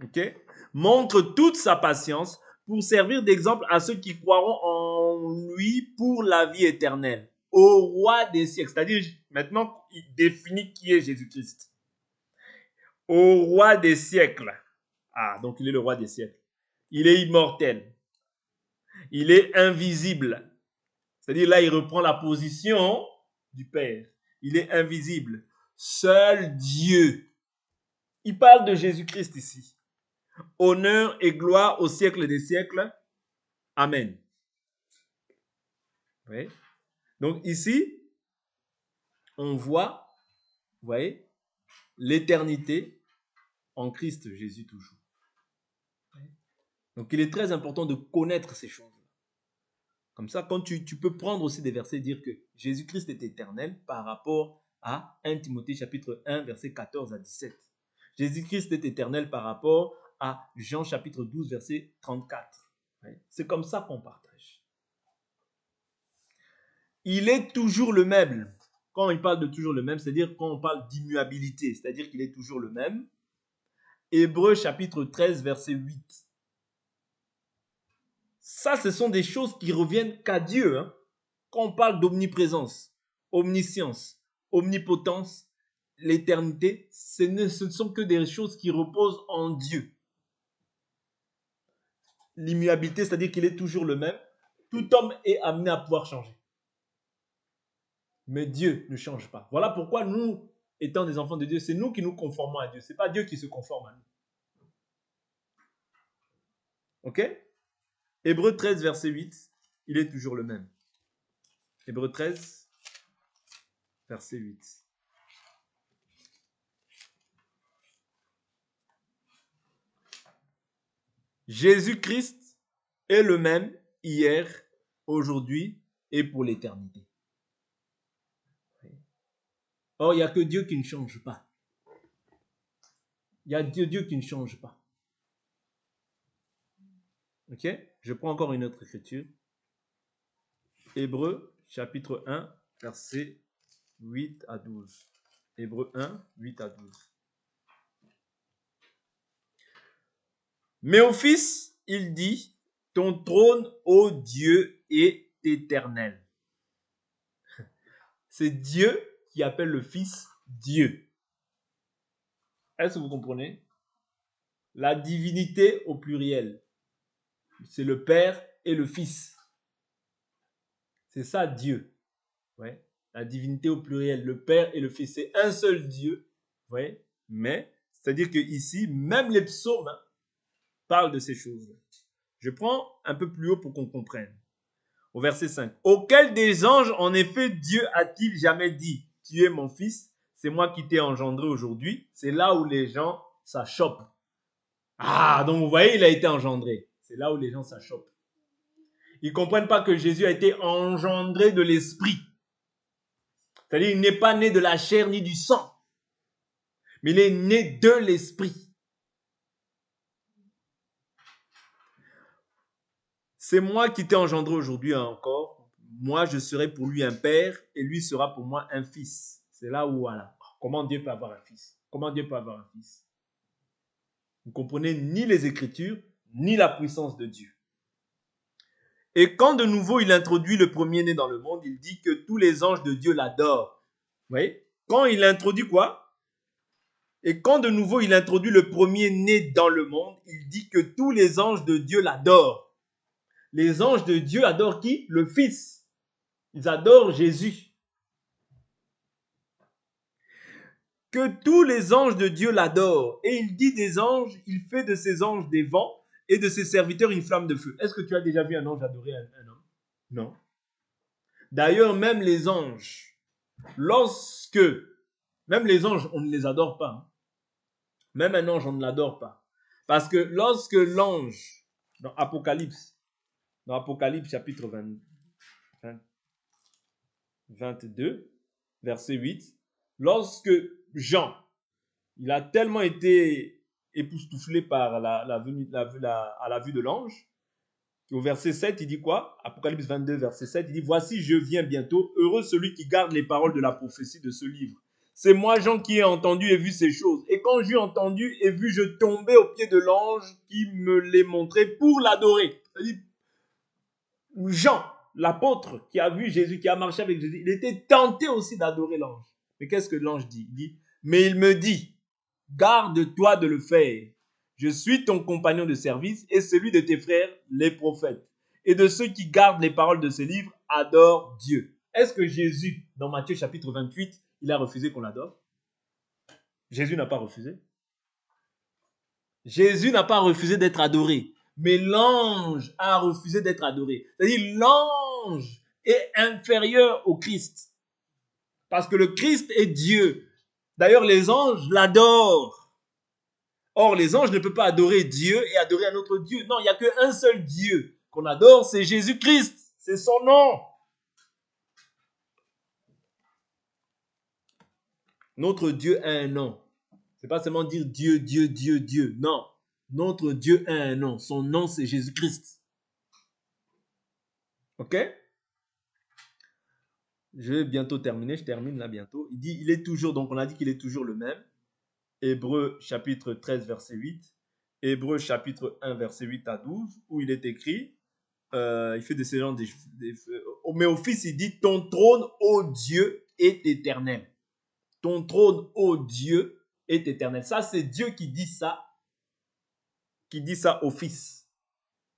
ok, montre toute sa patience pour servir d'exemple à ceux qui croiront en lui pour la vie éternelle. Au roi des siècles. C'est-à-dire, maintenant, il définit qui est Jésus-Christ. Au roi des siècles. Ah, donc il est le roi des siècles. Il est immortel. Il est invisible. C'est-à-dire, là, il reprend la position du Père. Il est invisible. Seul Dieu. Il parle de Jésus-Christ ici. Honneur et gloire au siècle des siècles. Amen. Oui. Donc ici, on voit, vous voyez, l'éternité en Christ Jésus toujours. Donc il est très important de connaître ces choses. Comme ça, quand tu peux prendre aussi des versets et dire que Jésus-Christ est éternel par rapport à 1 Timothée chapitre 1, verset 14 à 17. Jésus-Christ est éternel par rapport à Jean chapitre 12, verset 34. C'est comme ça qu'on partage. Il est toujours le même. Quand il parle de toujours le même, c'est-à-dire quand on parle d'immuabilité, c'est-à-dire qu'il est toujours le même. Hébreux chapitre 13, verset 8. Ça, ce sont des choses qui reviennent qu'à Dieu. Quand on parle d'omniprésence, omniscience, omnipotence, l'éternité, ce ne sont que des choses qui reposent en Dieu. L'immuabilité, c'est-à-dire qu'il est toujours le même. Tout homme est amené à pouvoir changer. Mais Dieu ne change pas. Voilà pourquoi nous, étant des enfants de Dieu, c'est nous qui nous conformons à Dieu. Ce n'est pas Dieu qui se conforme à nous. Ok? Hébreux 13, verset 8, il est toujours le même. Hébreux 13, verset 8. Jésus-Christ est le même hier, aujourd'hui et pour l'éternité. Or, il n'y a que Dieu qui ne change pas. Il y a Dieu qui ne change pas. Ok? Je prends encore une autre écriture. Hébreux, chapitre 1, versets 8 à 12. Hébreux 1, 8 à 12. Mais au Fils, il dit, ton trône, ô Dieu, est éternel. C'est Dieu qui appelle le Fils Dieu. Est-ce que vous comprenez? La divinité au pluriel. C'est le Père et le Fils. C'est ça Dieu. Ouais. La divinité au pluriel, le Père et le Fils. C'est un seul Dieu. Ouais. Mais, c'est-à-dire que ici, même les psaumes parlent de ces choses. Je prends un peu plus haut pour qu'on comprenne. Au verset 5. Auquel des anges, en effet, Dieu a-t-il jamais dit, tu es mon fils, c'est moi qui t'ai engendré aujourd'hui. C'est là où les gens s'achoppent. Ah, donc vous voyez, il a été engendré. C'est là où les gens s'achoppent. Ils ne comprennent pas que Jésus a été engendré de l'esprit. C'est-à-dire, il n'est pas né de la chair ni du sang, mais il est né de l'esprit. C'est moi qui t'ai engendré aujourd'hui encore. Moi, je serai pour lui un père et lui sera pour moi un fils. C'est là où, voilà. Comment Dieu peut avoir un fils? Comment Dieu peut avoir un fils? Vous ne comprenez ni les Écritures, ni la puissance de Dieu. Et quand de nouveau il introduit le premier-né dans le monde, il dit que tous les anges de Dieu l'adorent. Vous voyez? Quand il introduit quoi? Et quand de nouveau il introduit le premier-né dans le monde, il dit que tous les anges de Dieu l'adorent. Les anges de Dieu adorent qui? Le Fils. Ils adorent Jésus. Que tous les anges de Dieu l'adorent. Et il dit des anges, il fait de ses anges des vents et de ses serviteurs une flamme de feu. Est-ce que tu as déjà vu un ange adorer un homme? Non. D'ailleurs, même les anges, même les anges, on ne les adore pas. Hein. Même un ange, on ne l'adore pas. Parce que lorsque l'ange, dans Apocalypse chapitre 22, verset 8, lorsque Jean, il a tellement été époustouflé par à la vue de l'ange, au verset 7, il dit quoi? Apocalypse 22, verset 7, il dit « Voici, je viens bientôt, heureux celui qui garde les paroles de la prophétie de ce livre. C'est moi, Jean, qui ai entendu et vu ces choses. Et quand j'eus entendu et vu, je tombais aux pieds de l'ange qui me les montrait pour l'adorer. » C'est-à-dire, Jean, l'apôtre qui a vu Jésus, qui a marché avec Jésus, il était tenté aussi d'adorer l'ange. Mais qu'est-ce que l'ange dit? Il dit « Mais il me dit, garde-toi de le faire. Je suis ton compagnon de service et celui de tes frères, les prophètes. Et de ceux qui gardent les paroles de ce livre, adore Dieu. » Est-ce que Jésus, dans Matthieu chapitre 28, il a refusé qu'on l'adore? Jésus n'a pas refusé. Jésus n'a pas refusé d'être adoré. Mais l'ange a refusé d'être adoré. C'est-à-dire l'ange est inférieur au Christ. Parce que le Christ est Dieu. D'ailleurs, les anges l'adorent. Or, les anges ne peuvent pas adorer Dieu et adorer un autre Dieu. Non, il n'y a qu'un seul Dieu qu'on adore, c'est Jésus-Christ. C'est son nom. Notre Dieu a un nom. Ce n'est pas seulement dire Dieu, Dieu, Dieu, Dieu. Non. Notre Dieu a un nom. Son nom, c'est Jésus-Christ. Ok? Je vais bientôt terminer. Je termine là bientôt. Il dit, il est toujours, donc on a dit qu'il est toujours le même. Hébreux chapitre 13, verset 8. Hébreux chapitre 1, verset 8 à 12, où il est écrit, il fait de ces gens mais au Fils, il dit, ton trône, ô Dieu, est éternel. Ton trône, ô Dieu, est éternel. Ça, c'est Dieu qui dit ça au Fils.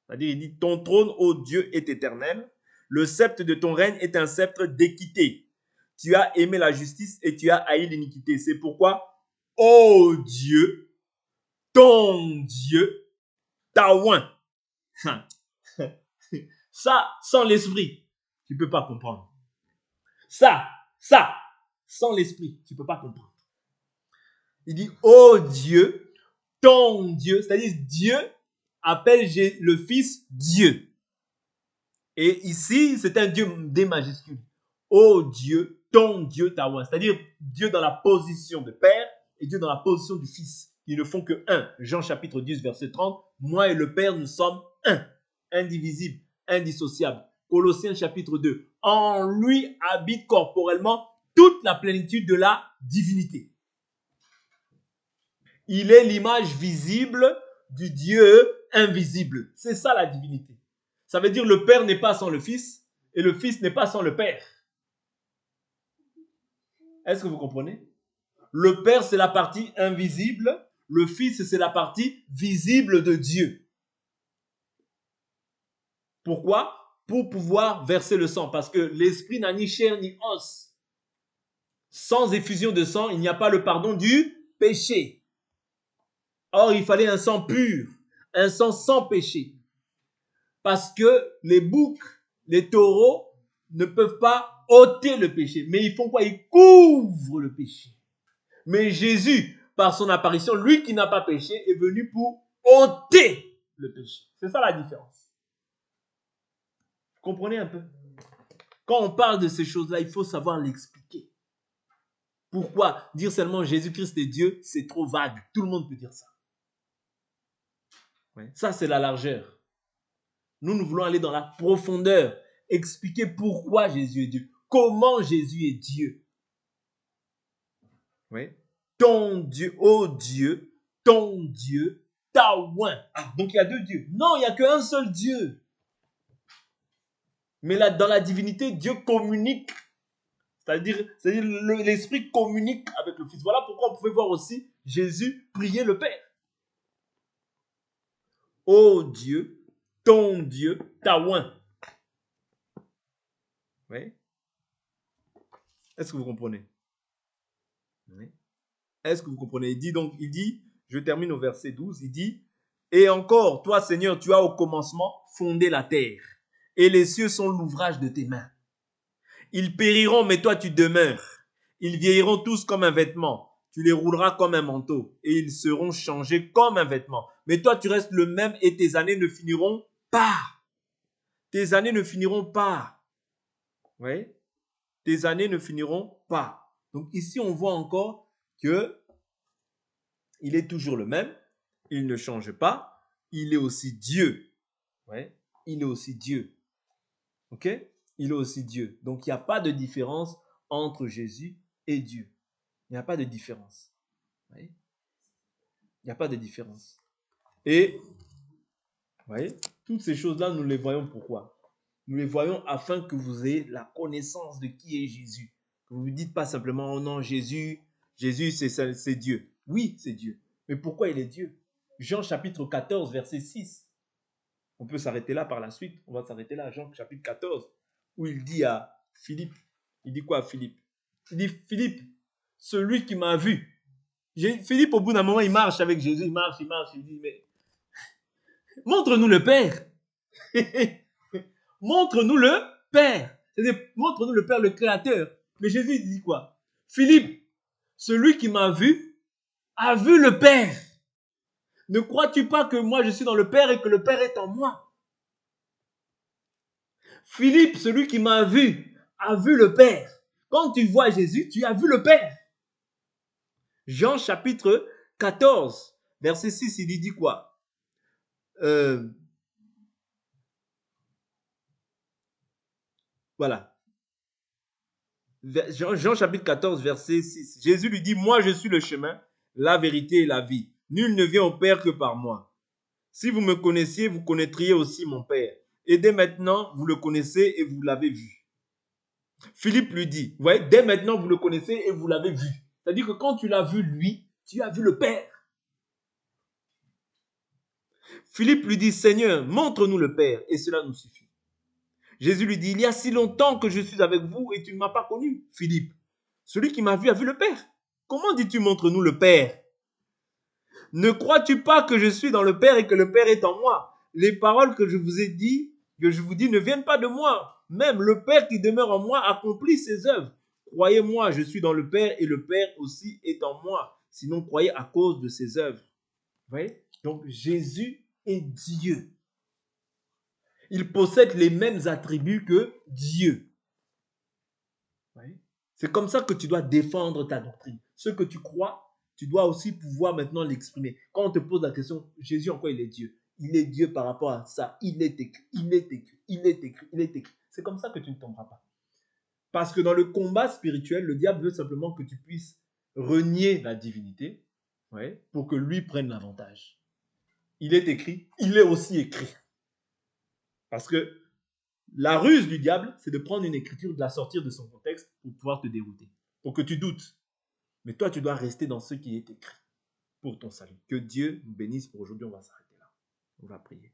C'est-à-dire, il dit, ton trône, ô Dieu, est éternel. Le sceptre de ton règne est un sceptre d'équité. Tu as aimé la justice et tu as haï l'iniquité. C'est pourquoi, ô Dieu, ton Dieu, t'a oint. Ça, sans l'esprit, tu ne peux pas comprendre. Ça, sans l'esprit, tu ne peux pas comprendre. Il dit, ô Dieu, ton Dieu, c'est-à-dire Dieu appelle le Fils Dieu. Et ici, c'est un Dieu des majuscules. Ô Dieu, ton Dieu, t'a oint. C'est-à-dire Dieu dans la position de Père et Dieu dans la position du Fils. Ils ne font que un. Jean chapitre 10, verset 30. Moi et le Père, nous sommes un. Indivisible, indissociable. Colossiens chapitre 2. En lui habite corporellement toute la plénitude de la divinité. Il est l'image visible du Dieu invisible. C'est ça la divinité. Ça veut dire le Père n'est pas sans le Fils et le Fils n'est pas sans le Père. Est-ce que vous comprenez? Le Père, c'est la partie invisible. Le Fils, c'est la partie visible de Dieu. Pourquoi? Pour pouvoir verser le sang. Parce que l'esprit n'a ni chair ni os. Sans effusion de sang, il n'y a pas le pardon du péché. Or, il fallait un sang pur, un sang sans péché. Parce que les boucs, les taureaux ne peuvent pas ôter le péché. Mais ils font quoi? Ils couvrent le péché. Mais Jésus, par son apparition, lui qui n'a pas péché, est venu pour ôter le péché. C'est ça la différence. Vous comprenez un peu? Quand on parle de ces choses-là, il faut savoir l'expliquer. Pourquoi dire seulement Jésus-Christ est Dieu, c'est trop vague. Tout le monde peut dire ça. Ouais. Ça, c'est la largeur. Nous voulons aller dans la profondeur, expliquer pourquoi Jésus est Dieu, comment Jésus est Dieu. Oui. Ton Dieu, ô Dieu, ton Dieu t'a oint. Ah, donc il y a deux dieux. Non, il n'y a qu'un seul Dieu. Mais là, dans la divinité, Dieu communique. C'est-à-dire l'Esprit communique avec le Fils. Voilà pourquoi on pouvait voir aussi Jésus prier le Père. Ô Dieu, ton Dieu, Taouin. Oui. Est-ce que vous comprenez? Oui. Est-ce que vous comprenez? Il dit, je termine au verset 12, il dit, et encore, toi Seigneur, tu as au commencement fondé la terre, et les cieux sont l'ouvrage de tes mains. Ils périront, mais toi tu demeures. Ils vieilliront tous comme un vêtement. Tu les rouleras comme un manteau, et ils seront changés comme un vêtement. Mais toi tu restes le même, et tes années ne finiront pas. Tes années ne finiront pas. Oui? Tes années ne finiront pas. Donc ici, on voit encore que il est toujours le même, il ne change pas, il est aussi Dieu. Ouais, il est aussi Dieu. OK? Il est aussi Dieu. Donc il n'y a pas de différence entre Jésus et Dieu. Il n'y a pas de différence. Ouais? Il n'y a pas de différence. Et, vous voyez, toutes ces choses-là, nous les voyons pourquoi? Nous les voyons afin que vous ayez la connaissance de qui est Jésus. Que vous ne dites pas simplement, oh non, Jésus c'est Dieu. Oui, c'est Dieu. Mais pourquoi il est Dieu? Jean chapitre 14, verset 6. On peut s'arrêter là par la suite. On va s'arrêter là, Jean chapitre 14, où il dit à Philippe, il dit quoi à Philippe? Il dit, Philippe, celui qui m'a vu. Philippe, au bout d'un moment, il marche avec Jésus, il marche, il dit, mais montre-nous le Père. Montre-nous le Père. C'est-à-dire, montre-nous le Père, le Créateur. Mais Jésus il dit quoi? Philippe, celui qui m'a vu, a vu le Père. Ne crois-tu pas que moi je suis dans le Père et que le Père est en moi? Philippe, celui qui m'a vu, a vu le Père. Quand tu vois Jésus, tu as vu le Père. Jean chapitre 14, verset 6, il dit quoi? Voilà. Jean chapitre 14, verset 6. Jésus lui dit, moi je suis le chemin, la vérité et la vie. Nul ne vient au Père que par moi. Si vous me connaissiez, vous connaîtriez aussi mon Père. Et dès maintenant, vous le connaissez et vous l'avez vu. Philippe lui dit, vous voyez, dès maintenant, vous le connaissez et vous l'avez vu. C'est-à-dire que quand tu l'as vu lui, tu as vu le Père. Philippe lui dit, Seigneur, montre-nous le Père et cela nous suffit. Jésus lui dit, il y a si longtemps que je suis avec vous et tu ne m'as pas connu, Philippe. Celui qui m'a vu a vu le Père. Comment dis-tu, montre-nous le Père? Ne crois-tu pas que je suis dans le Père et que le Père est en moi? Les paroles que je vous ai dit, que je vous dis, ne viennent pas de moi. Même le Père qui demeure en moi accomplit ses œuvres. Croyez-moi, je suis dans le Père et le Père aussi est en moi. Sinon, croyez à cause de ses œuvres. Vous voyez? Donc, Jésus est Dieu. Il possède les mêmes attributs que Dieu. Vous voyez? C'est comme ça que tu dois défendre ta doctrine. Ce que tu crois, tu dois aussi pouvoir maintenant l'exprimer. Quand on te pose la question, Jésus, en quoi il est Dieu? Il est Dieu par rapport à ça. Il est écrit, il est écrit, il est écrit, il est écrit. C'est comme ça que tu ne tomberas pas. Parce que dans le combat spirituel, le diable veut simplement que tu puisses renier la divinité, ouais, pour que lui prenne l'avantage. Il est écrit, il est aussi écrit. Parce que la ruse du diable, c'est de prendre une écriture, de la sortir de son contexte pour pouvoir te dérouter, pour que tu doutes. Mais toi, tu dois rester dans ce qui est écrit pour ton salut. Que Dieu nous bénisse pour aujourd'hui. On va s'arrêter là. On va prier.